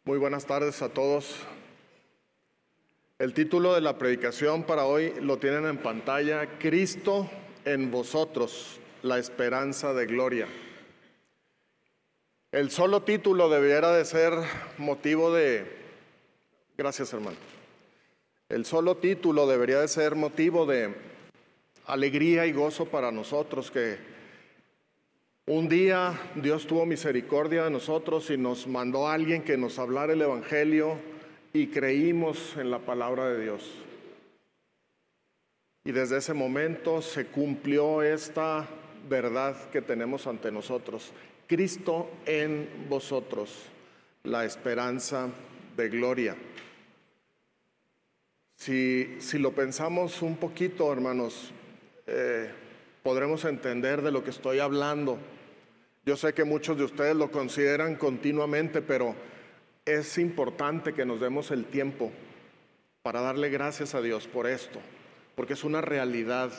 Muy buenas tardes a todos. El título de la predicación para hoy lo tienen en pantalla: Cristo en vosotros, la esperanza de gloria. El solo título debiera de ser motivo de... Gracias, hermano. El solo título debería de ser motivo de alegría y gozo para nosotros, que un día Dios tuvo misericordia de nosotros y nos mandó a alguien que nos hablara el Evangelio y creímos en la palabra de Dios. Y desde ese momento se cumplió esta verdad que tenemos ante nosotros: Cristo en vosotros, la esperanza de gloria. Si lo pensamos un poquito, hermanos, podremos entender de lo que estoy hablando. Yo sé que muchos de ustedes lo consideran continuamente, pero es importante que nos demos el tiempo para darle gracias a Dios por esto, porque es una realidad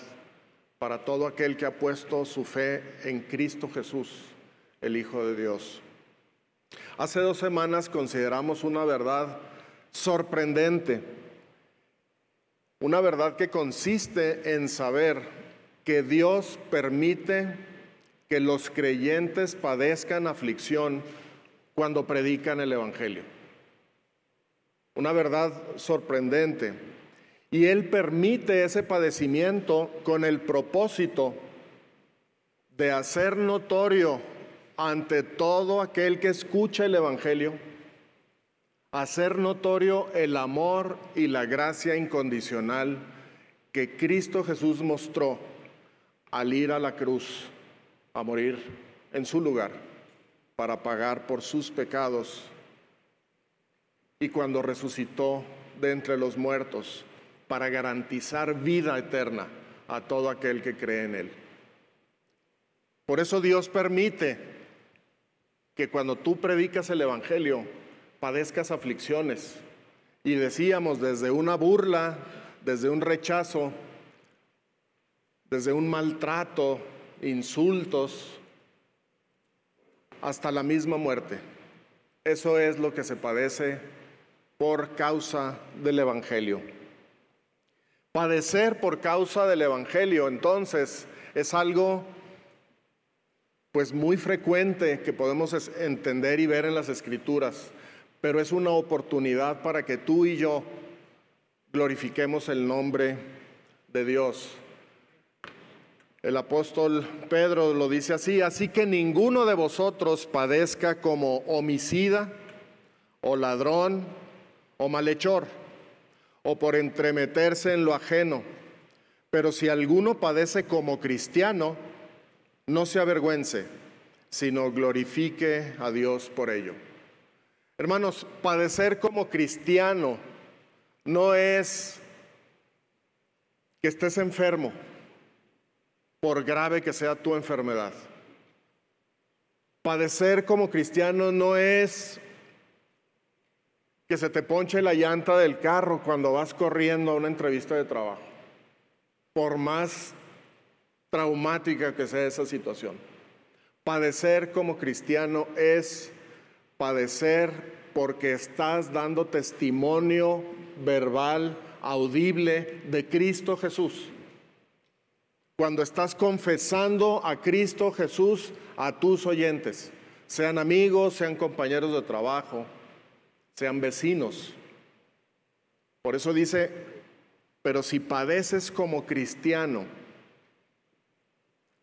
para todo aquel que ha puesto su fe en Cristo Jesús, el Hijo de Dios. Hace 2 semanas consideramos una verdad sorprendente, una verdad que consiste en saber que Dios permite que los creyentes padezcan aflicción cuando predican el Evangelio. Una verdad sorprendente. Y Él permite ese padecimiento con el propósito de hacer notorio ante todo aquel que escucha el Evangelio, hacer notorio el amor y la gracia incondicional que Cristo Jesús mostró al ir a la cruz a morir en su lugar para pagar por sus pecados, y cuando resucitó de entre los muertos para garantizar vida eterna a todo aquel que cree en Él. Por eso Dios permite que cuando tú predicas el Evangelio padezcas aflicciones. Y decíamos, desde una burla, desde un rechazo, desde un maltrato, insultos, hasta la misma muerte. Eso es lo que se padece por causa del Evangelio. Padecer por causa del Evangelio, entonces, es algo pues muy frecuente que podemos entender y ver en las Escrituras, pero es una oportunidad para que tú y yo glorifiquemos el nombre de Dios. El apóstol Pedro lo dice así: así que ninguno de vosotros padezca como homicida, o ladrón, o malhechor, o por entremeterse en lo ajeno. Pero si alguno padece como cristiano, no se avergüence, sino glorifique a Dios por ello. Hermanos, padecer como cristiano no es que estés enfermo, por grave que sea tu enfermedad. Padecer como cristiano no es que se te ponche la llanta del carro cuando vas corriendo a una entrevista de trabajo, por más traumática que sea esa situación. Padecer como cristiano es padecer porque estás dando testimonio verbal, audible de Cristo Jesús. Cuando estás confesando a Cristo Jesús a tus oyentes, sean amigos, sean compañeros de trabajo, sean vecinos. Por eso dice, pero si padeces como cristiano,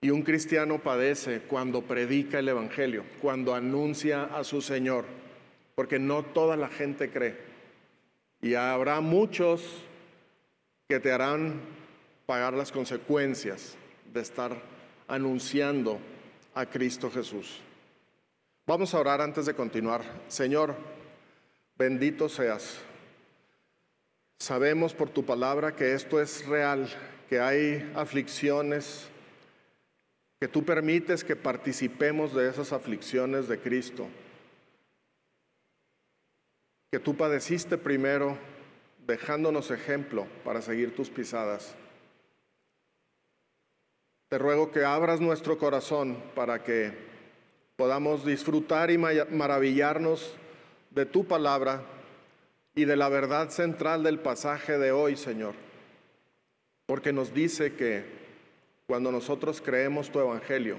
y un cristiano padece cuando predica el Evangelio, cuando anuncia a su Señor, porque no toda la gente cree. Y habrá muchos que te harán pagar las consecuencias de estar anunciando a Cristo Jesús. Vamos a orar antes de continuar. Señor, bendito seas. Sabemos por tu palabra que esto es real, que hay aflicciones, que tú permites que participemos de esas aflicciones de Cristo, que tú padeciste primero, dejándonos ejemplo para seguir tus pisadas. Te ruego que abras nuestro corazón para que podamos disfrutar y maravillarnos de tu palabra y de la verdad central del pasaje de hoy, Señor. Porque nos dice que cuando nosotros creemos tu evangelio,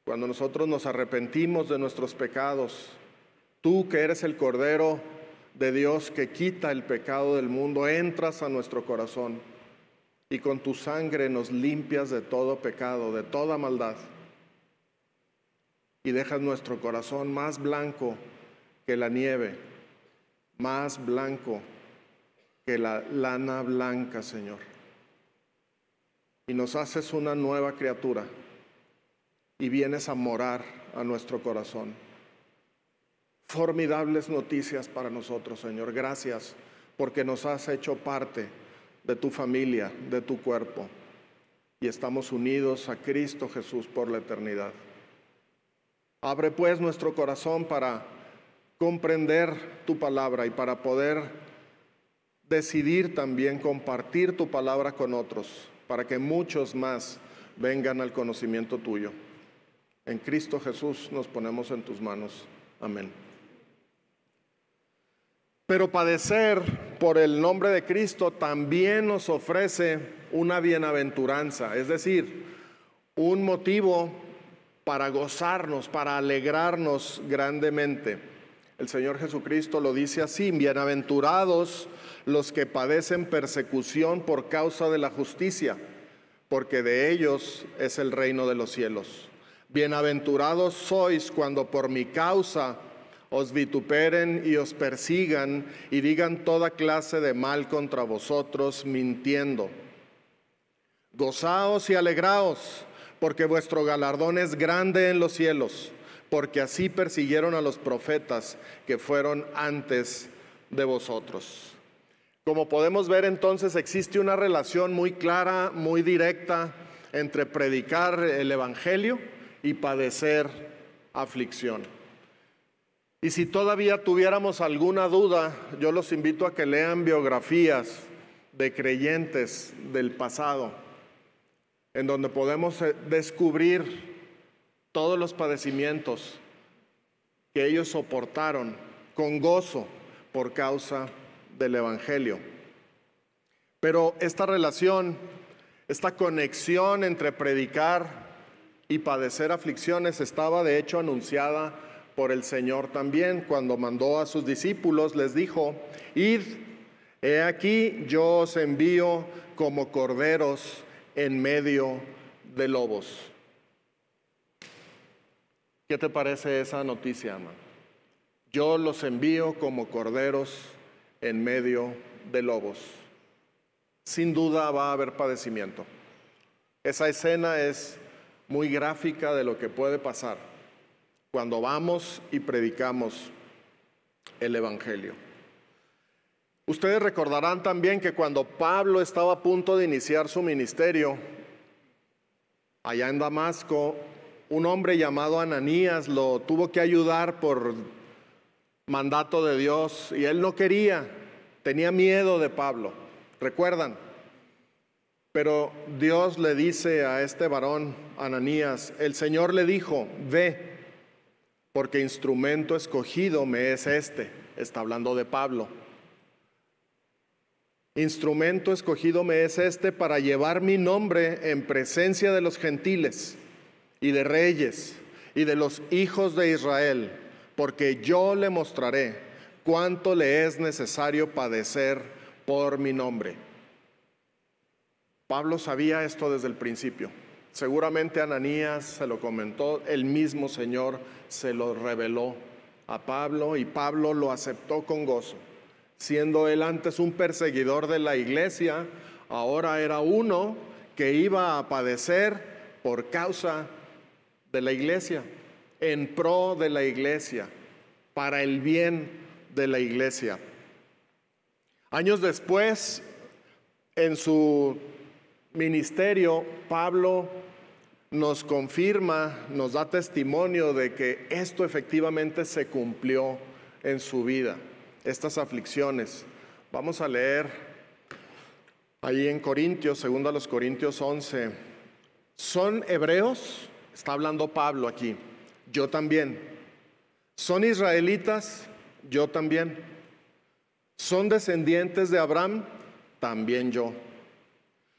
cuando nosotros nos arrepentimos de nuestros pecados, tú que eres el Cordero de Dios que quita el pecado del mundo, entras a nuestro corazón y con tu sangre nos limpias de todo pecado, de toda maldad, y dejas nuestro corazón más blanco que la nieve, más blanco que la lana blanca, Señor. Y nos haces una nueva criatura y vienes a morar a nuestro corazón. Formidables noticias para nosotros, Señor. Gracias porque nos has hecho parte de tu familia, de tu cuerpo, y estamos unidos a Cristo Jesús por la eternidad. Abre pues nuestro corazón para comprender tu palabra y para poder decidir también compartir tu palabra con otros, para que muchos más vengan al conocimiento tuyo. En Cristo Jesús nos ponemos en tus manos. Amén. Pero padecer por el nombre de Cristo también nos ofrece una bienaventuranza, es decir, un motivo para gozarnos, para alegrarnos grandemente. El Señor Jesucristo lo dice así: bienaventurados los que padecen persecución por causa de la justicia, porque de ellos es el reino de los cielos. Bienaventurados sois cuando por mi causa os vituperen y os persigan y digan toda clase de mal contra vosotros, mintiendo. Gozaos y alegraos, porque vuestro galardón es grande en los cielos, porque así persiguieron a los profetas que fueron antes de vosotros. Como podemos ver, entonces, existe una relación muy clara, muy directa entre predicar el evangelio y padecer aflicción. Y si todavía tuviéramos alguna duda, yo los invito a que lean biografías de creyentes del pasado, en donde podemos descubrir todos los padecimientos que ellos soportaron con gozo por causa del evangelio. Pero esta relación, esta conexión entre predicar y padecer aflicciones estaba de hecho anunciada por el Señor también. Cuando mandó a sus discípulos, les dijo: id, he aquí yo os envío como corderos en medio de lobos. ¿Qué te parece esa noticia, hermano? Yo los envío como corderos en medio de lobos. Sin duda va a haber padecimiento. Esa escena es muy gráfica de lo que puede pasar cuando vamos y predicamos el evangelio. Ustedes recordarán también que cuando Pablo estaba a punto de iniciar su ministerio, allá en Damasco, un hombre llamado Ananías lo tuvo que ayudar por mandato de Dios, y él no quería, tenía miedo de Pablo, ¿recuerdan? Pero Dios le dice a este varón, Ananías, el Señor le dijo: ve, porque instrumento escogido me es este. Está hablando de Pablo. Instrumento escogido me es este para llevar mi nombre en presencia de los gentiles y de reyes y de los hijos de Israel, porque yo le mostraré cuánto le es necesario padecer por mi nombre. Pablo sabía esto desde el principio. Seguramente Ananías se lo comentó, el mismo Señor se lo reveló a Pablo y Pablo lo aceptó con gozo. Siendo él antes un perseguidor de la iglesia, ahora era uno que iba a padecer por causa de la iglesia, en pro de la iglesia, para el bien de la iglesia. Años después, en su ministerio, Pablo nos confirma, nos da testimonio de que esto efectivamente se cumplió en su vida, estas aflicciones. Vamos a leer ahí en Corintios, 2 Corintios 11. ¿Son hebreos? Está hablando Pablo aquí. Yo también. ¿Son israelitas? yo también. ¿Son descendientes de Abraham? También yo.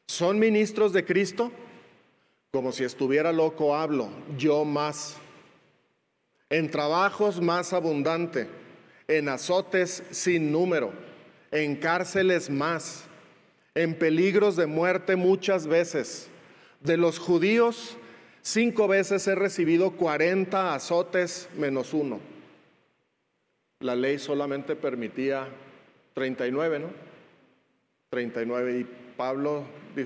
¿Son ministros de Cristo? Como si estuviera loco hablo, yo más. En trabajos más abundante, en azotes sin número, en cárceles más, en peligros de muerte muchas veces. De los judíos, 5 veces he recibido 40 azotes menos uno. La ley solamente permitía 39, ¿no? 39. Y Pablo,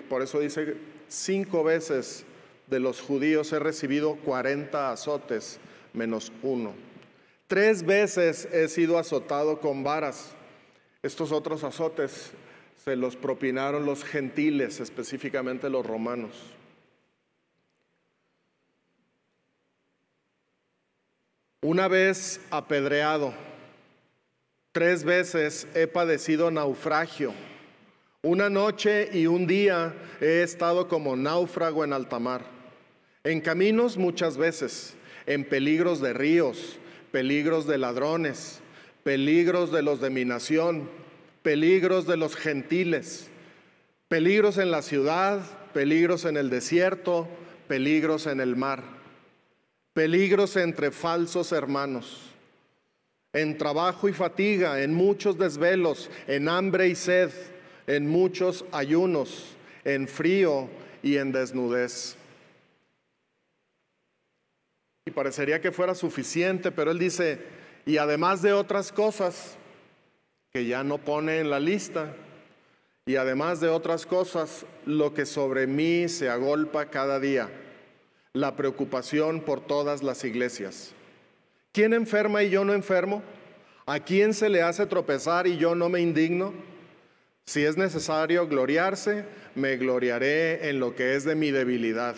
por eso dice, 5 veces de los judíos he recibido 40 azotes menos uno. 3 veces he sido azotado con varas. Estos otros azotes se los propinaron los gentiles, específicamente los romanos. Una vez apedreado, 3 veces he padecido naufragio. Una noche y un día he estado como náufrago en alta mar. En caminos muchas veces, en peligros de ríos, peligros de ladrones, peligros de los de mi nación, peligros de los gentiles, peligros en la ciudad, peligros en el desierto, peligros en el mar, peligros entre falsos hermanos, en trabajo y fatiga, en muchos desvelos, en hambre y sed, en muchos ayunos, en frío y en desnudez. Y parecería que fuera suficiente, pero él dice, y además de otras cosas que ya no pone en la lista, y además de otras cosas, lo que sobre mí se agolpa cada día, la preocupación por todas las iglesias. ¿Quién enferma y yo no enfermo? ¿A quién se le hace tropezar y yo no me indigno? Si es necesario gloriarse, me gloriaré en lo que es de mi debilidad.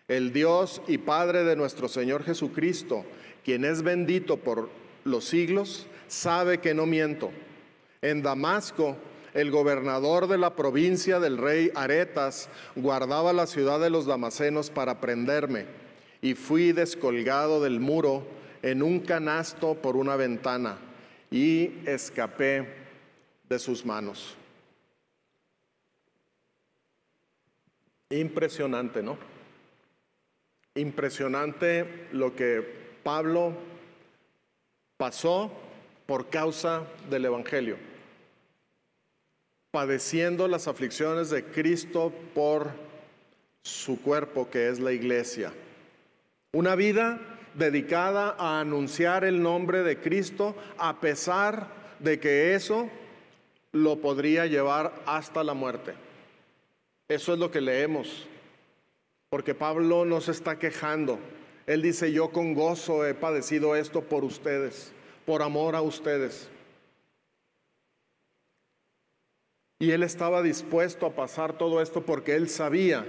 El Dios y Padre de nuestro Señor Jesucristo, quien es bendito por los siglos, sabe que no miento. En Damasco, el gobernador de la provincia del rey Aretas guardaba la ciudad de los damasenos para prenderme, y fui descolgado del muro en un canasto por una ventana, y escapé de sus manos. Impresionante, ¿no? Impresionante lo que Pablo pasó por causa del Evangelio, padeciendo las aflicciones de Cristo por su cuerpo, que es la iglesia. Una vida dedicada a anunciar el nombre de Cristo, a pesar de que eso lo podría llevar hasta la muerte. Eso es lo que leemos. Porque Pablo no se está quejando. Él dice, yo con gozo he padecido esto por ustedes, por amor a ustedes. Y él estaba dispuesto a pasar todo esto porque él sabía,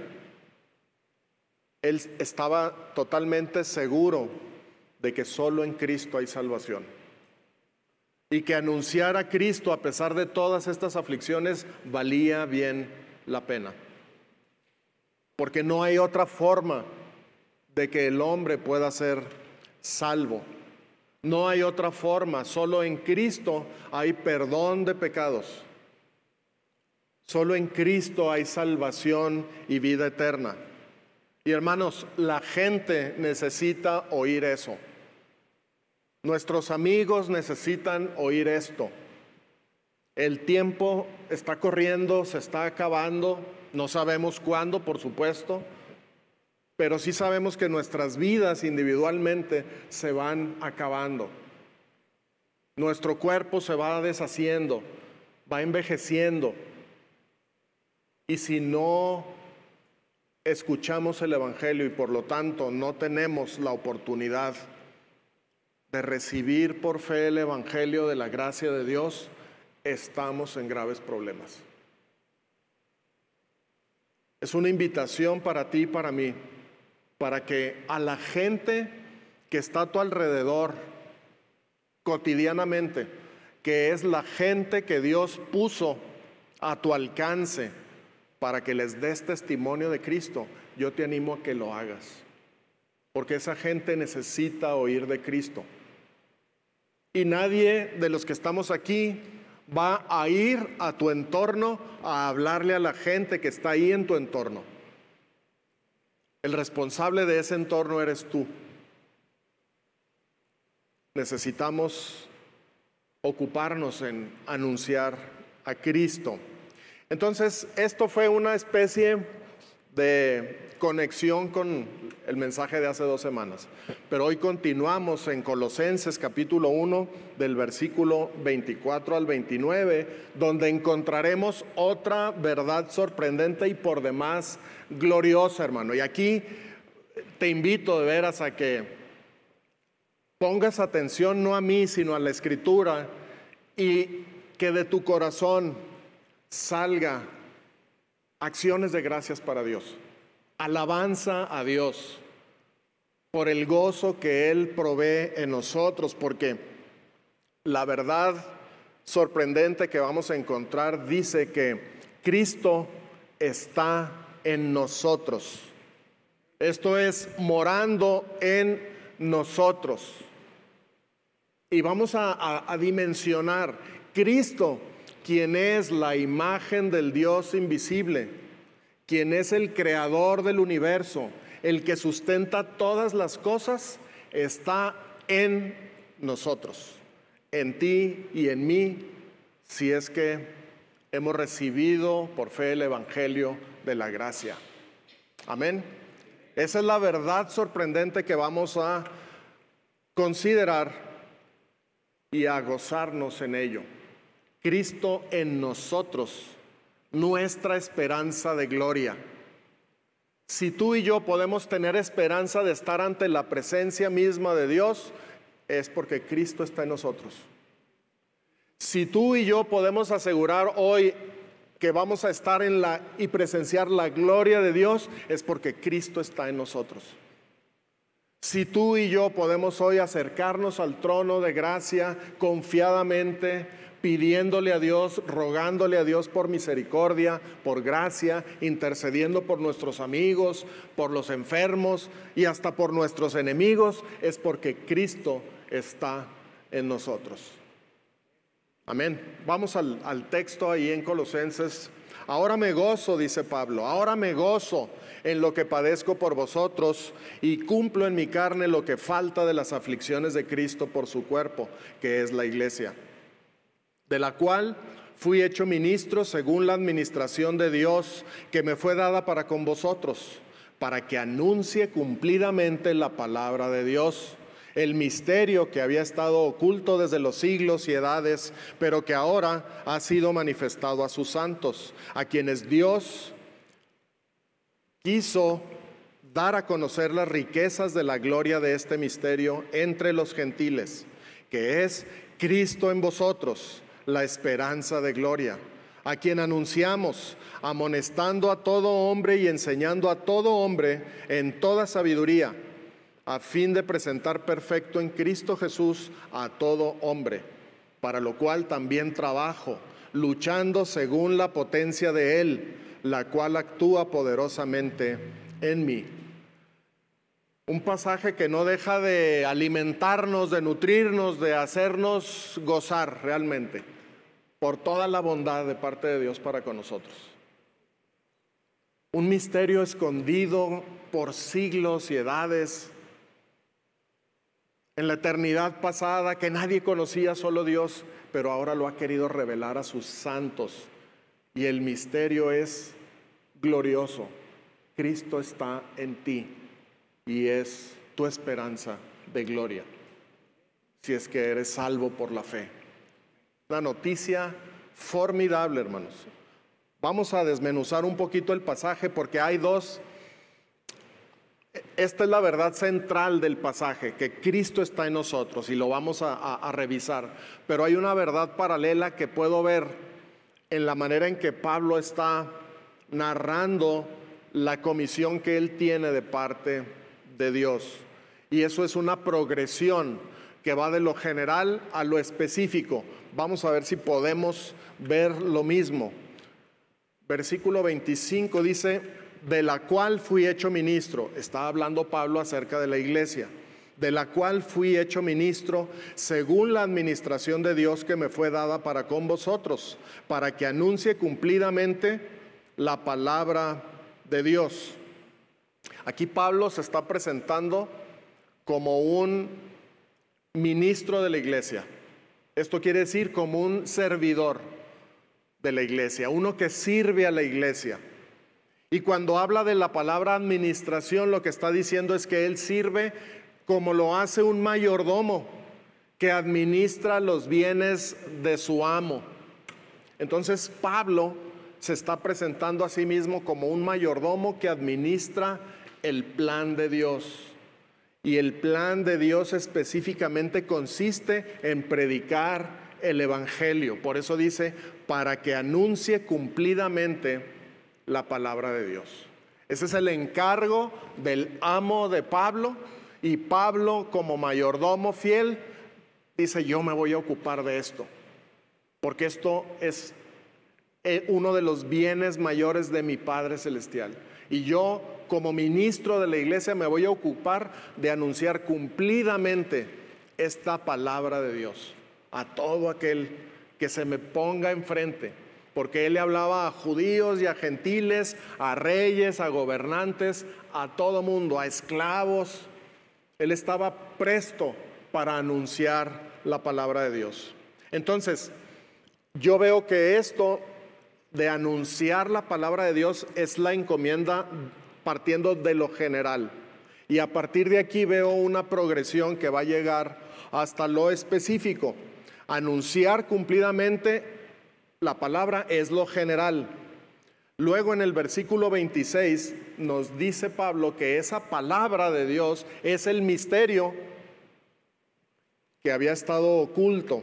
él estaba totalmente seguro de que solo en Cristo hay salvación. Y que anunciar a Cristo a pesar de todas estas aflicciones valía bien la pena. Porque no hay otra forma de que el hombre pueda ser salvo. No hay otra forma. Solo en Cristo hay perdón de pecados. Solo en Cristo hay salvación y vida eterna. Y hermanos, la gente necesita oír eso. Nuestros amigos necesitan oír esto. El tiempo está corriendo, se está acabando. No sabemos cuándo, por supuesto, pero sí sabemos que nuestras vidas individualmente se van acabando. Nuestro cuerpo se va deshaciendo, va envejeciendo. Y si no escuchamos el Evangelio y por lo tanto no tenemos la oportunidad de recibir por fe el Evangelio de la gracia de Dios, estamos en graves problemas. Es una invitación para ti y para mí, para que a la gente que está a tu alrededor cotidianamente, que es la gente que Dios puso a tu alcance para que les des testimonio de Cristo, yo te animo a que lo hagas, porque esa gente necesita oír de Cristo. Y nadie de los que estamos aquí va a ir a tu entorno a hablarle a la gente que está ahí en tu entorno. El responsable de ese entorno eres tú. Necesitamos ocuparnos en anunciar a Cristo. Entonces, esto fue una especie de conexión con el mensaje de hace 2 semanas. Pero hoy continuamos en Colosenses capítulo 1, del versículo 24 al 29, donde encontraremos otra verdad sorprendente y por demás gloriosa, hermano. Y aquí te invito de veras a que pongas atención no a mí, sino a la Escritura, y que de tu corazón salga acciones de gracias para Dios, alabanza a Dios por el gozo que Él provee en nosotros, porque la verdad sorprendente que vamos a encontrar dice que Cristo está en nosotros. Esto es, morando en nosotros. Y vamos a dimensionar Cristo, quien es la imagen del Dios invisible, quien es el creador del universo, el que sustenta todas las cosas, está en nosotros, en ti y en mí, si es que hemos recibido por fe el evangelio de la gracia. Amén. Esa es la verdad sorprendente que vamos a considerar y a gozarnos en ello. Cristo en nosotros, nuestra esperanza de gloria. Si tú y yo podemos tener esperanza de estar ante la presencia misma de Dios, es porque Cristo está en nosotros. Si tú y yo podemos asegurar hoy que vamos a estar y presenciar la gloria de Dios, es porque Cristo está en nosotros. Si tú y yo podemos hoy acercarnos al trono de gracia confiadamente, pidiéndole a Dios, rogándole a Dios por misericordia, por gracia, intercediendo por nuestros amigos, por los enfermos y hasta por nuestros enemigos, es porque Cristo está en nosotros. Amén. Vamos al texto ahí en Colosenses. Ahora me gozo, dice Pablo, ahora me gozo en lo que padezco por vosotros y cumplo en mi carne lo que falta de las aflicciones de Cristo por su cuerpo, que es la iglesia, de la cual fui hecho ministro según la administración de Dios que me fue dada para con vosotros, para que anuncie cumplidamente la palabra de Dios, el misterio que había estado oculto desde los siglos y edades, pero que ahora ha sido manifestado a sus santos, a quienes Dios quiso dar a conocer las riquezas de la gloria de este misterio entre los gentiles, que es Cristo en vosotros, la esperanza de gloria, a quien anunciamos, amonestando a todo hombre y enseñando a todo hombre en toda sabiduría, a fin de presentar perfecto en Cristo Jesús a todo hombre, para lo cual también trabajo, luchando según la potencia de Él, la cual actúa poderosamente en mí. Un pasaje que no deja de alimentarnos, de nutrirnos, de hacernos gozar realmente por toda la bondad de parte de Dios para con nosotros. Un misterio escondido por siglos y edades, en la eternidad pasada, que nadie conocía, solo Dios, pero ahora lo ha querido revelar a sus santos. Y el misterio es glorioso. Cristo está en ti y es tu esperanza de gloria, si es que eres salvo por la fe. Una noticia formidable, hermanos. Vamos a desmenuzar un poquito el pasaje porque hay dos. Esta es la verdad central del pasaje, que Cristo está en nosotros, y lo vamos a revisar. Pero hay una verdad paralela que puedo ver en la manera en que Pablo está narrando la comisión que él tiene de parte de Dios. Y eso es una progresión que va de lo general a lo específico. Vamos a ver si podemos ver lo mismo. Versículo 25 dice: de la cual fui hecho ministro. Está hablando Pablo acerca de la iglesia. de la cual fui hecho ministro según la administración de Dios que me fue dada para con vosotros, para que anuncie cumplidamente la palabra de Dios. Aquí Pablo se está presentando como un ministro de la iglesia. Esto quiere decir como un servidor de la iglesia, uno que sirve a la iglesia. Y cuando habla de la palabra administración, lo que está diciendo es que él sirve como lo hace un mayordomo que administra los bienes de su amo. Entonces Pablo se está presentando a sí mismo como un mayordomo que administra el plan de Dios. Y el plan de Dios específicamente consiste en predicar el evangelio. Por eso dice, para que anuncie cumplidamente la palabra de Dios. Ese es el encargo del amo de Pablo, y Pablo, como mayordomo fiel, dice: yo me voy a ocupar de esto, porque esto es uno de los bienes mayores de mi Padre Celestial. Y yo, como ministro de la iglesia, me voy a ocupar de anunciar cumplidamente esta palabra de Dios a todo aquel que se me ponga enfrente, porque él le hablaba a judíos y a gentiles, a reyes, a gobernantes, a todo mundo, a esclavos. Él estaba presto para anunciar la palabra de Dios. Entonces, yo veo que esto de anunciar la palabra de Dios es la encomienda partiendo de lo general. Y a partir de aquí veo una progresión que va a llegar hasta lo específico. Anunciar cumplidamente la palabra es lo general. Luego en el versículo 26 nos dice Pablo que esa palabra de Dios es el misterio que había estado oculto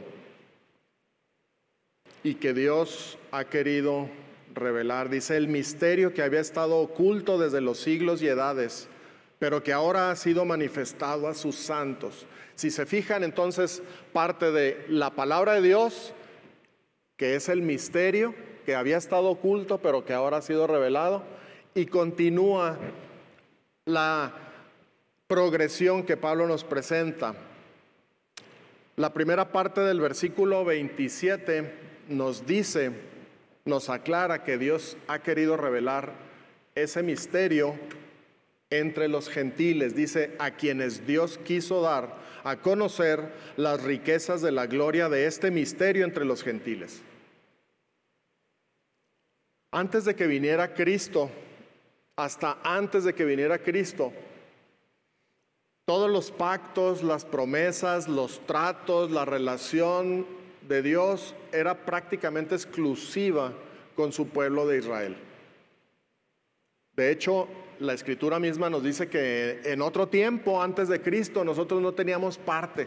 y que Dios ha querido revelar. Dice: el misterio que había estado oculto desde los siglos y edades, pero que ahora ha sido manifestado a sus santos. Si se fijan, entonces parte de la palabra de Dios, que es el misterio que había estado oculto, pero que ahora ha sido revelado, y continúa la progresión que Pablo nos presenta. La primera parte del versículo 27 nos dice, nos aclara que Dios ha querido revelar ese misterio entre los gentiles. Dice: a quienes Dios quiso dar a conocer las riquezas de la gloria de este misterio entre los gentiles. Antes de que viniera Cristo, hasta antes de que viniera Cristo, todos los pactos, las promesas, los tratos, la relación de Dios era prácticamente exclusiva con su pueblo de Israel. De hecho, la Escritura misma nos dice que en otro tiempo, antes de Cristo, nosotros no teníamos parte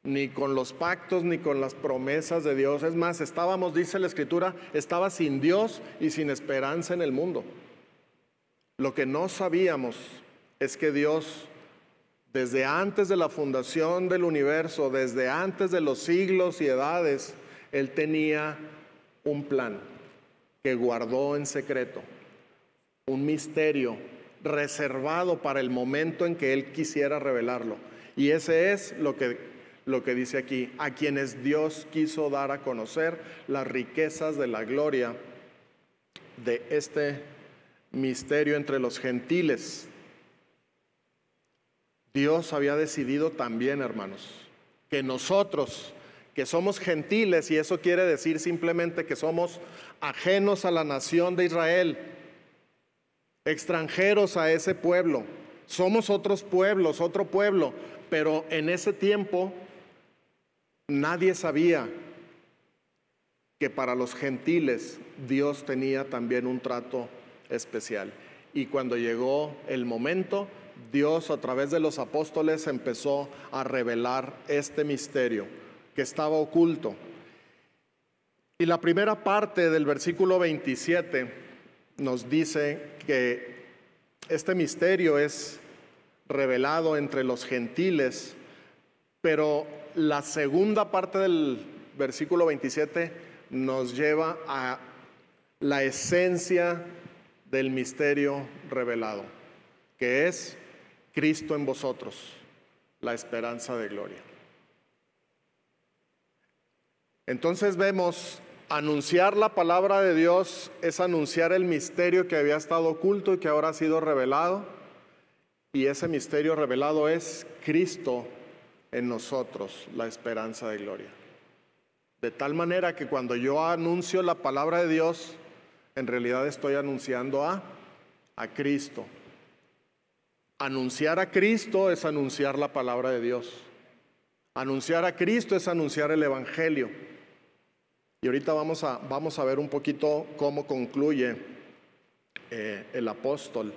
ni con los pactos ni con las promesas de Dios. Es más, estábamos, dice la Escritura, estaba sin Dios y sin esperanza en el mundo. Lo que no sabíamos es que Dios, desde antes de la fundación del universo, desde antes de los siglos y edades, Él tenía un plan que guardó en secreto, un misterio reservado para el momento en que Él quisiera revelarlo. Y ese es lo que dice aquí: a quienes Dios quiso dar a conocer las riquezas de la gloria de este misterio entre los gentiles. Dios había decidido también, hermanos, que nosotros, que somos gentiles, y eso quiere decir simplemente que somos ajenos a la nación de Israel, extranjeros a ese pueblo, somos otros pueblos, otro pueblo, pero en ese tiempo nadie sabía que para los gentiles Dios tenía también un trato especial. Y cuando llegó el momento, Dios a través de los apóstoles empezó a revelar este misterio que estaba oculto. Y la primera parte del versículo 27 nos dice que este misterio es revelado entre los gentiles, pero la segunda parte del versículo 27 nos lleva a la esencia del misterio revelado, que es Cristo en vosotros, la esperanza de gloria. Entonces vemos, anunciar la palabra de Dios es anunciar el misterio que había estado oculto y que ahora ha sido revelado. Y ese misterio revelado es Cristo en nosotros, la esperanza de gloria. De tal manera que cuando yo anuncio la palabra de Dios, en realidad estoy anunciando a Cristo. Anunciar a Cristo es anunciar la palabra de Dios. Anunciar a Cristo es anunciar el Evangelio. Y ahorita vamos a ver un poquito cómo concluye el apóstol.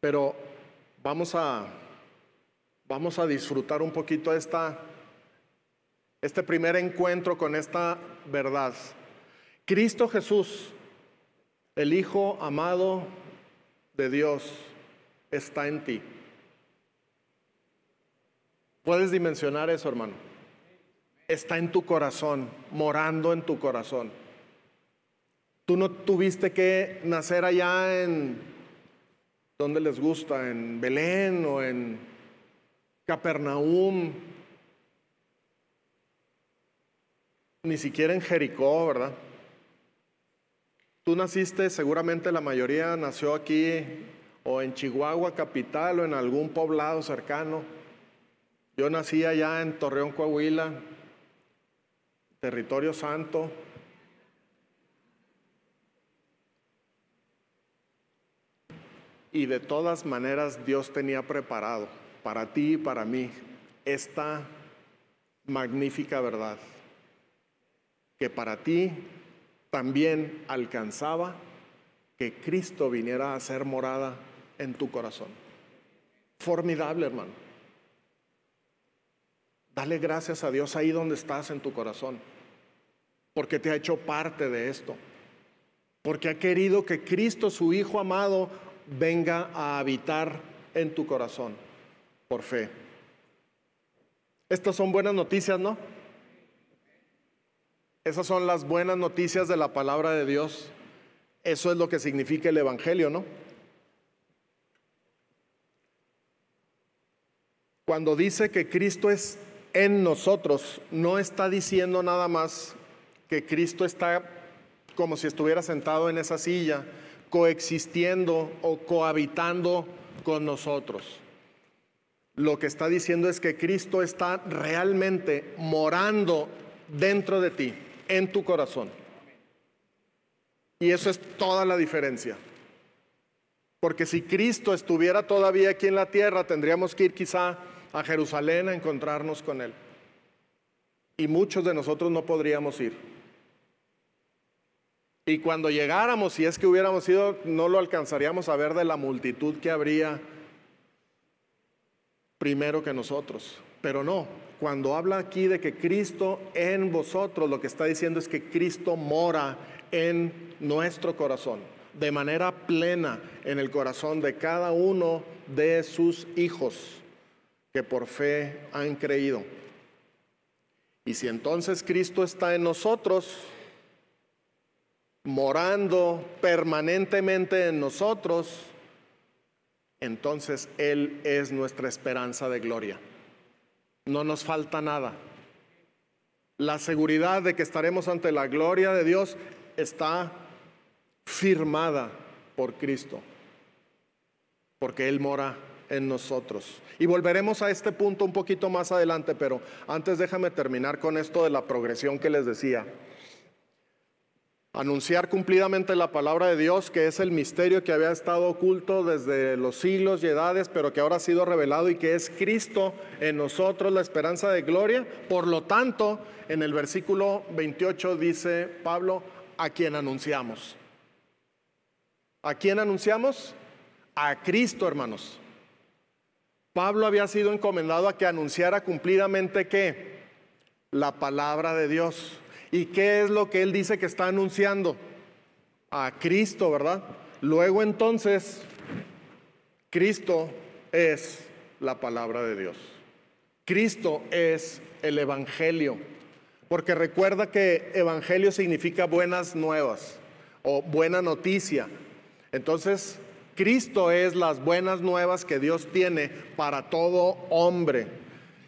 Pero vamos a disfrutar un poquito este primer encuentro con esta verdad. Cristo Jesús, el Hijo amado de Dios, está en ti. ¿Puedes dimensionar eso, hermano? Está en tu corazón, morando en tu corazón. Tú no tuviste que nacer allá en donde les gusta, en Belén o en Capernaum, ni siquiera en Jericó, ¿verdad? Tú naciste, seguramente la mayoría nació aquí o en Chihuahua capital o en algún poblado cercano. Yo nací allá en Torreón, Coahuila, territorio santo. Y de todas maneras Dios tenía preparado para ti y para mí esta magnífica verdad, que para ti también alcanzaba que Cristo viniera a hacer morada en tu corazón. Formidable, hermano. Dale gracias a Dios ahí donde estás en tu corazón, porque te ha hecho parte de esto, porque ha querido que Cristo, su Hijo amado, venga a habitar en tu corazón por fe. Estas son buenas noticias, ¿no? Esas son las buenas noticias de la palabra de Dios. Eso es lo que significa el Evangelio, ¿no? Cuando dice que Cristo es en nosotros, no está diciendo nada más que Cristo está como si estuviera sentado en esa silla, coexistiendo o cohabitando con nosotros. Lo que está diciendo es que Cristo está realmente morando dentro de ti, en tu corazón. Y eso es toda la diferencia. Porque si Cristo estuviera todavía aquí en la tierra, tendríamos que ir quizá a Jerusalén a encontrarnos con Él. Y muchos de nosotros no podríamos ir. Y cuando llegáramos, si es que hubiéramos ido, no lo alcanzaríamos a ver de la multitud que habría primero que nosotros. Pero no, cuando habla aquí de que Cristo en vosotros, lo que está diciendo es que Cristo mora en nuestro corazón, de manera plena en el corazón de cada uno de sus hijos que por fe han creído. Y si entonces Cristo está en nosotros, morando permanentemente en nosotros, entonces Él es nuestra esperanza de gloria. No nos falta nada. La seguridad de que estaremos ante la gloria de Dios está firmada por Cristo, porque Él mora en nosotros. Y volveremos a este punto un poquito más adelante, pero antes déjame terminar con esto de la progresión que les decía. Anunciar cumplidamente la palabra de Dios, que es el misterio que había estado oculto desde los siglos y edades, pero que ahora ha sido revelado y que es Cristo en nosotros, la esperanza de gloria. Por lo tanto, en el versículo 28 dice Pablo, ¿a quién anunciamos? ¿A quién anunciamos? A Cristo, hermanos. Pablo había sido encomendado a que anunciara cumplidamente ¿qué? La palabra de Dios. ¿Y qué es lo que él dice que está anunciando? A Cristo, ¿verdad? Luego entonces, Cristo es la palabra de Dios. Cristo es el Evangelio. Porque recuerda que Evangelio significa buenas nuevas o buena noticia. Entonces, Cristo es las buenas nuevas que Dios tiene para todo hombre.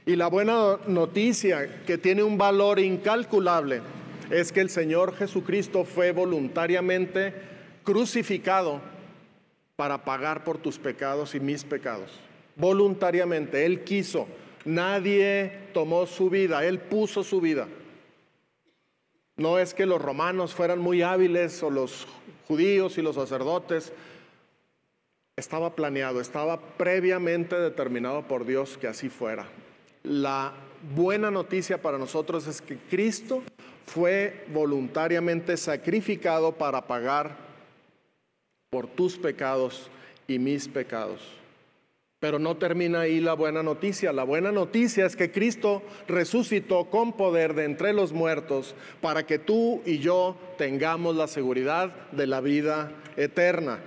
Y la buena noticia, que tiene un valor incalculable, es que el Señor Jesucristo fue voluntariamente crucificado para pagar por tus pecados y mis pecados. Voluntariamente, Él quiso. Nadie tomó su vida, Él puso su vida. No es que los romanos fueran muy hábiles o los judíos y los sacerdotes. Estaba planeado, estaba previamente determinado por Dios que así fuera. La buena noticia para nosotros es que Cristo fue voluntariamente sacrificado para pagar por tus pecados y mis pecados. Pero no termina ahí la buena noticia. La buena noticia es que Cristo resucitó con poder de entre los muertos para que tú y yo tengamos la seguridad de la vida eterna.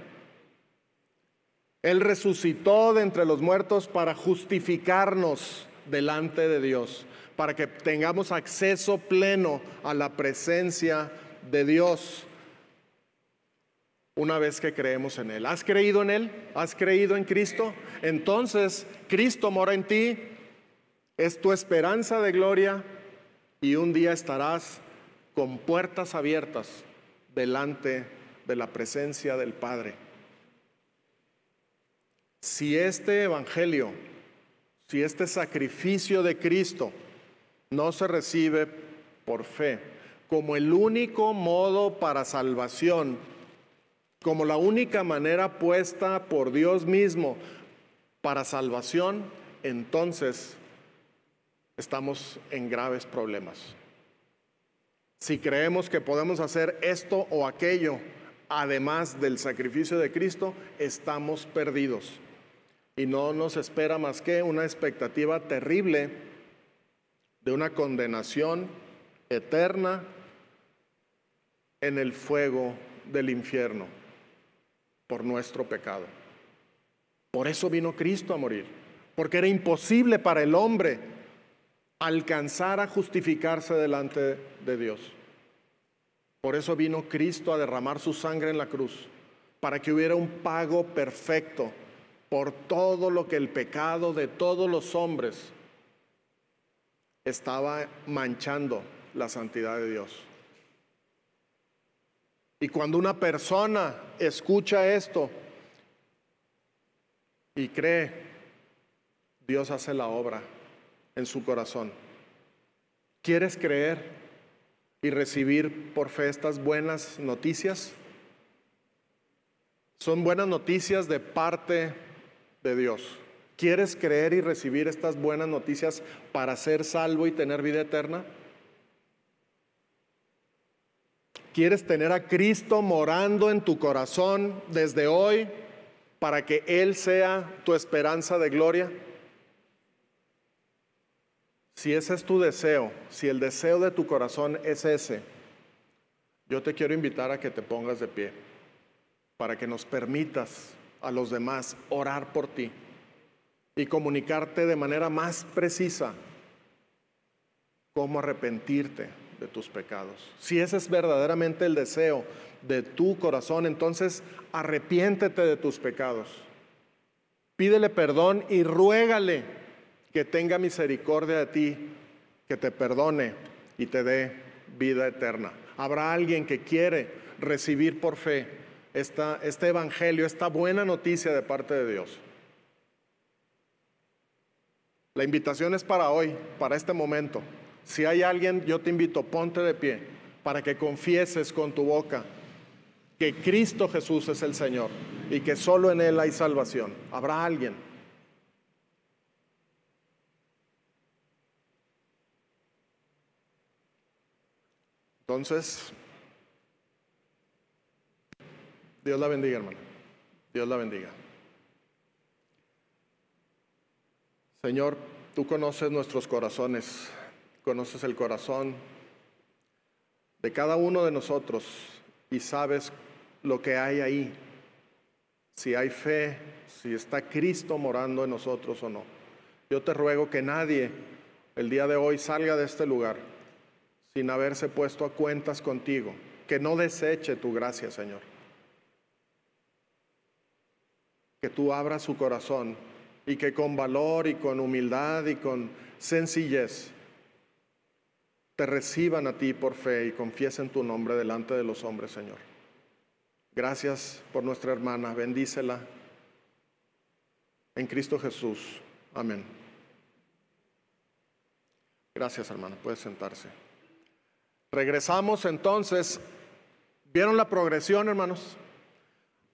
Él resucitó de entre los muertos para justificarnos delante de Dios, para que tengamos acceso pleno a la presencia de Dios una vez que creemos en Él. ¿Has creído en Él? ¿Has creído en Cristo? Entonces, Cristo mora en ti, es tu esperanza de gloria y un día estarás con puertas abiertas delante de la presencia del Padre. Si este evangelio, si este sacrificio de Cristo no se recibe por fe, como el único modo para salvación, como la única manera puesta por Dios mismo para salvación, entonces estamos en graves problemas. Si creemos que podemos hacer esto o aquello, además del sacrificio de Cristo, estamos perdidos. Y no nos espera más que una expectativa terrible de una condenación eterna en el fuego del infierno por nuestro pecado. Por eso vino Cristo a morir, porque era imposible para el hombre alcanzar a justificarse delante de Dios. Por eso vino Cristo a derramar su sangre en la cruz, para que hubiera un pago perfecto por todo lo que el pecado de todos los hombres estaba manchando la santidad de Dios. Y cuando una persona escucha esto y cree, Dios hace la obra en su corazón. ¿Quieres creer y recibir por fe estas buenas noticias? Son buenas noticias de parte de Dios. ¿Quieres creer y recibir estas buenas noticias para ser salvo y tener vida eterna? ¿Quieres tener a Cristo morando en tu corazón desde hoy para que Él sea tu esperanza de gloria? Si ese es tu deseo, si el deseo de tu corazón es ese, yo te quiero invitar a que te pongas de pie para que nos permitas a los demás orar por ti y comunicarte de manera más precisa cómo arrepentirte de tus pecados. Si ese es verdaderamente el deseo de tu corazón, entonces arrepiéntete de tus pecados. Pídele perdón y ruégale que tenga misericordia de ti, que te perdone y te dé vida eterna. Habrá alguien que quiere recibir por fe este evangelio, esta buena noticia de parte de Dios. La invitación es para hoy, para este momento. Si hay alguien, yo te invito, ponte de pie para que confieses con tu boca que Cristo Jesús es el Señor y que solo en Él hay salvación. ¿Habrá alguien? Entonces, Dios la bendiga, hermano. Dios la bendiga. Señor, tú conoces nuestros corazones, conoces el corazón de cada uno de nosotros y sabes lo que hay ahí, si hay fe, si está Cristo morando en nosotros o no. Yo te ruego que nadie el día de hoy salga de este lugar sin haberse puesto a cuentas contigo, que no deseche tu gracia, Señor. que tú abras su corazón y que con valor y con humildad y con sencillez te reciban a ti por fe y confiesen tu nombre delante de los hombres, Señor. Gracias por nuestra hermana, bendícela en Cristo Jesús. Amén. Gracias, hermana, puede sentarse. Regresamos entonces. ¿Vieron la progresión, hermanos?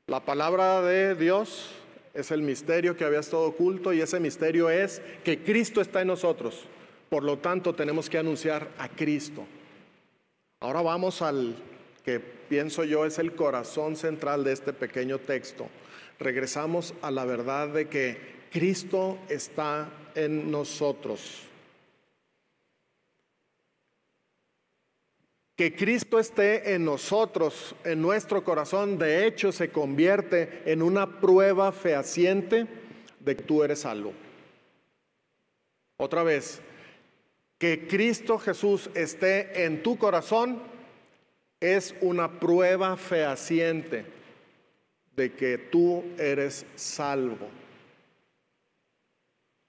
La palabra de Dios es el misterio que había estado oculto, y ese misterio es que Cristo está en nosotros. Por lo tanto, tenemos que anunciar a Cristo. Ahora vamos al que pienso yo es el corazón central de este pequeño texto. Regresamos a la verdad de que Cristo está en nosotros. Que Cristo esté en nosotros, en nuestro corazón, de hecho se convierte en una prueba fehaciente de que tú eres salvo. Otra vez, que Cristo Jesús esté en tu corazón es una prueba fehaciente de que tú eres salvo.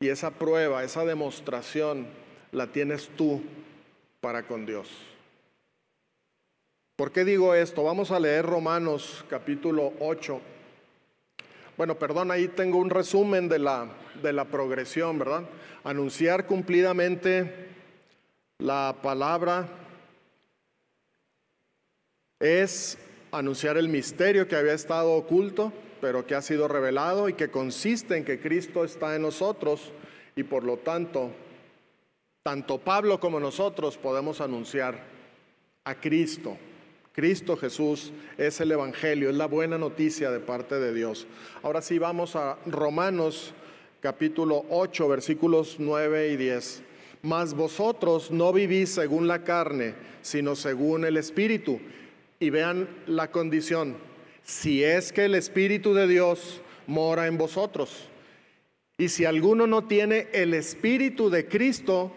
Y esa prueba, esa demostración, la tienes tú para con Dios. ¿Por qué digo esto? Vamos a leer Romanos capítulo 8. Bueno, perdón, ahí tengo un resumen de la progresión, ¿verdad? Anunciar cumplidamente la palabra es anunciar el misterio que había estado oculto, pero que ha sido revelado y que consiste en que Cristo está en nosotros, y por lo tanto, tanto Pablo como nosotros podemos anunciar a Cristo. Cristo Jesús es el Evangelio, es la buena noticia de parte de Dios. Ahora sí, vamos a Romanos capítulo 8, versículos 9 y 10. Mas vosotros no vivís según la carne, sino según el Espíritu. Y vean la condición: si es que el Espíritu de Dios mora en vosotros. Y si alguno no tiene el Espíritu de Cristo,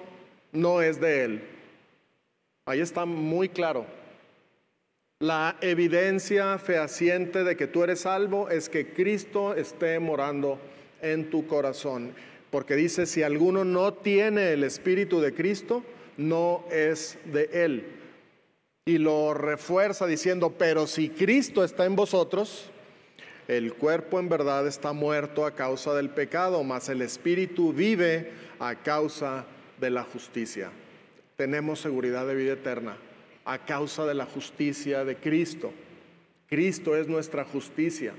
no es de él. Ahí está muy claro. La evidencia fehaciente de que tú eres salvo es que Cristo esté morando en tu corazón. Porque dice, si alguno no tiene el Espíritu de Cristo, no es de él. Y lo refuerza diciendo, pero si Cristo está en vosotros, el cuerpo en verdad está muerto a causa del pecado, mas el Espíritu vive a causa de la justicia. Tenemos seguridad de vida eterna a causa de la justicia de Cristo. Cristo es nuestra justicia.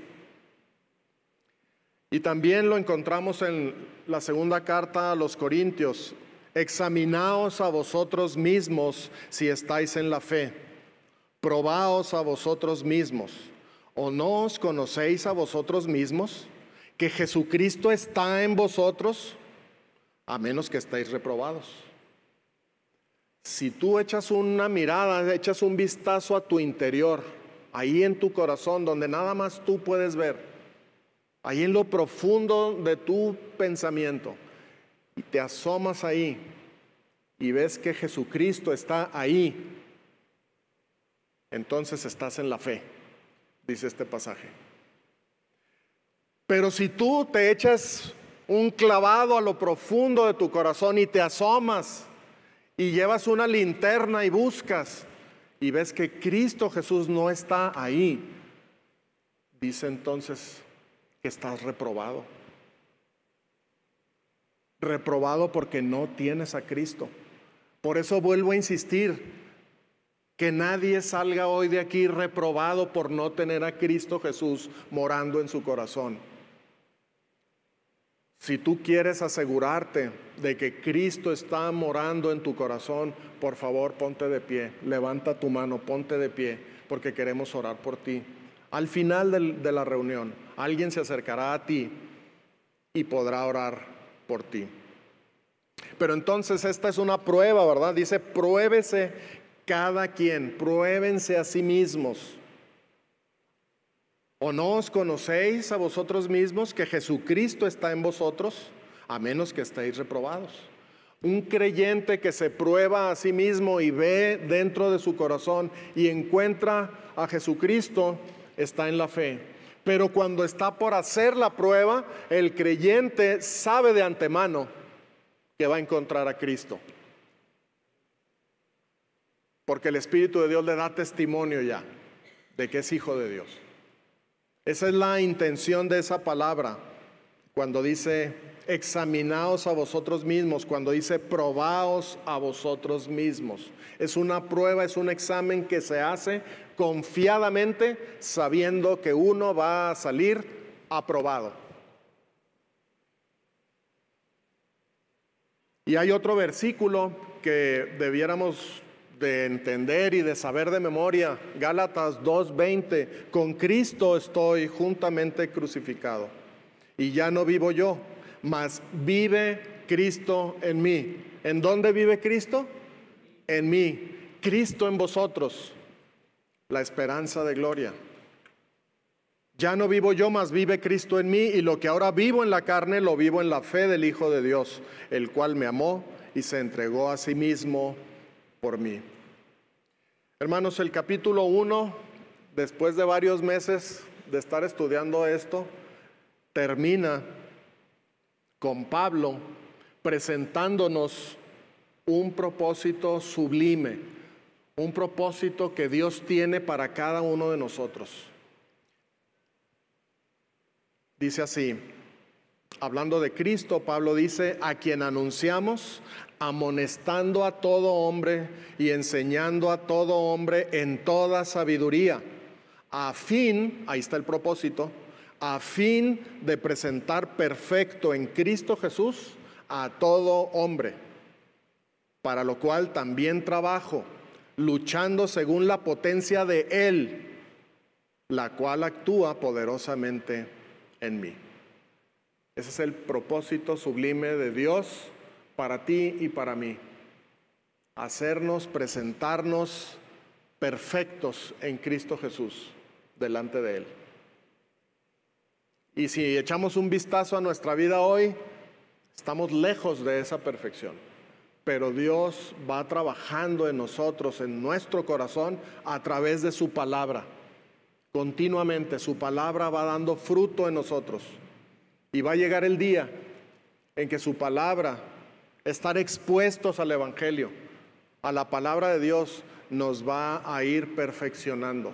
Y también lo encontramos en la segunda carta a los Corintios. Examinaos a vosotros mismos si estáis en la fe. Probaos a vosotros mismos. ¿O no os conocéis a vosotros mismos que Jesucristo está en vosotros? A menos que estéis reprobados. Si tú echas una mirada, echas un vistazo a tu interior, ahí en tu corazón, donde nada más tú puedes ver, ahí en lo profundo de tu pensamiento, y te asomas ahí y ves que Jesucristo está ahí, entonces estás en la fe, dice este pasaje. Pero si tú te echas un clavado a lo profundo de tu corazón y te asomas y llevas una linterna y buscas y ves que Cristo Jesús no está ahí, dice entonces que estás reprobado. Reprobado porque no tienes a Cristo. Por eso vuelvo a insistir, que nadie salga hoy de aquí reprobado por no tener a Cristo Jesús morando en su corazón. Si tú quieres asegurarte de que Cristo está morando en tu corazón, por favor ponte de pie, levanta tu mano, ponte de pie, porque queremos orar por ti. Al final de la reunión, alguien se acercará a ti y podrá orar por ti. Pero entonces esta es una prueba, ¿verdad? Dice, pruébese cada quien, pruébense a sí mismos. ¿O no os conocéis a vosotros mismos que Jesucristo está en vosotros? A menos que estéis reprobados. Un creyente que se prueba a sí mismo y ve dentro de su corazón y encuentra a Jesucristo está en la fe. Pero cuando está por hacer la prueba, el creyente sabe de antemano que va a encontrar a Cristo. Porque el Espíritu de Dios le da testimonio ya de que es hijo de Dios. Esa es la intención de esa palabra. Cuando dice examinaos a vosotros mismos, cuando dice probaos a vosotros mismos. Es una prueba, es un examen que se hace confiadamente, sabiendo que uno va a salir aprobado. Y hay otro versículo que debiéramos de entender y de saber de memoria, Gálatas 2:20, con Cristo estoy juntamente crucificado, y ya no vivo yo, mas vive Cristo en mí. ¿En dónde vive Cristo? En mí. Cristo en vosotros, la esperanza de gloria. Ya no vivo yo, mas vive Cristo en mí, y lo que ahora vivo en la carne, lo vivo en la fe del Hijo de Dios, el cual me amó y se entregó a sí mismo por mí. Hermanos, el capítulo 1, después de varios meses de estar estudiando esto, termina con Pablo presentándonos un propósito sublime, un propósito que Dios tiene para cada uno de nosotros. Dice así, hablando de Cristo, Pablo dice, a quien anunciamos, amonestando a todo hombre y enseñando a todo hombre en toda sabiduría, a fin, ahí está el propósito, a fin de presentar perfecto en Cristo Jesús a todo hombre, para lo cual también trabajo, luchando según la potencia de Él, la cual actúa poderosamente en mí. Ese es el propósito sublime de Dios para ti y para mí. Hacernos, presentarnos perfectos en Cristo Jesús delante de Él. Y si echamos un vistazo a nuestra vida hoy, estamos lejos de esa perfección. Pero Dios va trabajando en nosotros, en nuestro corazón, a través de su palabra. Continuamente su palabra va dando fruto en nosotros. Y va a llegar el día en que su palabra, estar expuestos al Evangelio, a la palabra de Dios, nos va a ir perfeccionando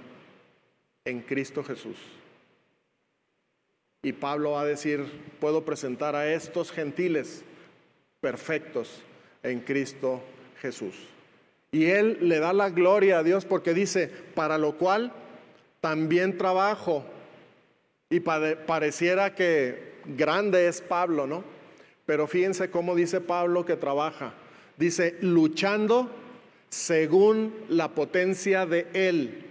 en Cristo Jesús. Y Pablo va a decir, puedo presentar a estos gentiles perfectos en Cristo Jesús. Y él le da la gloria a Dios porque dice, para lo cual también trabajo. Y pareciera que grande es Pablo, ¿no? Pero fíjense cómo dice Pablo que trabaja. Dice, luchando según la potencia de Él,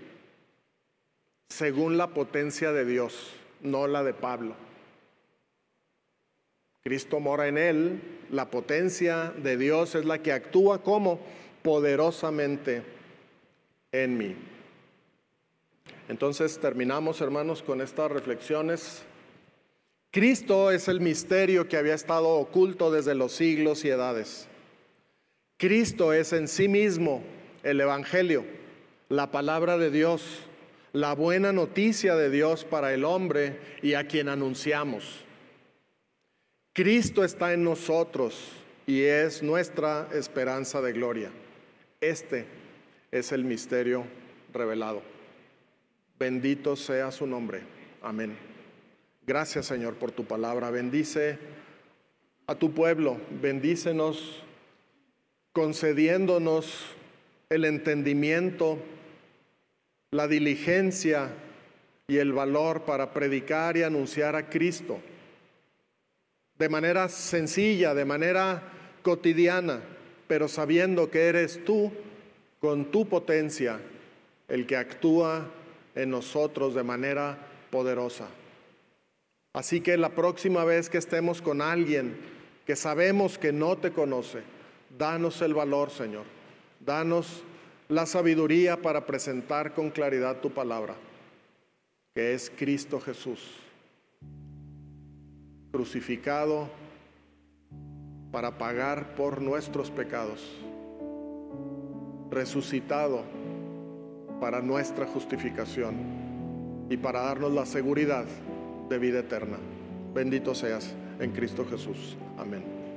según la potencia de Dios, no la de Pablo. Cristo mora en él, la potencia de Dios es la que actúa como poderosamente en mí. Entonces terminamos, hermanos, con estas reflexiones. Cristo es el misterio que había estado oculto desde los siglos y edades. Cristo es en sí mismo el Evangelio, la palabra de Dios, la buena noticia de Dios para el hombre y a quien anunciamos. Cristo está en nosotros y es nuestra esperanza de gloria. Este es el misterio revelado. Bendito sea su nombre. Amén. Gracias, Señor, por tu palabra. Bendice a tu pueblo. Bendícenos concediéndonos el entendimiento, la diligencia y el valor para predicar y anunciar a Cristo de manera sencilla, de manera cotidiana, pero sabiendo que eres tú, con tu potencia, el que actúa en nosotros de manera poderosa. Así que la próxima vez que estemos con alguien que sabemos que no te conoce, danos el valor, Señor. Danos la sabiduría para presentar con claridad tu palabra, que es Cristo Jesús, crucificado para pagar por nuestros pecados, resucitado para nuestra justificación y para darnos la seguridad de vida eterna. Bendito seas en Cristo Jesús. Amén.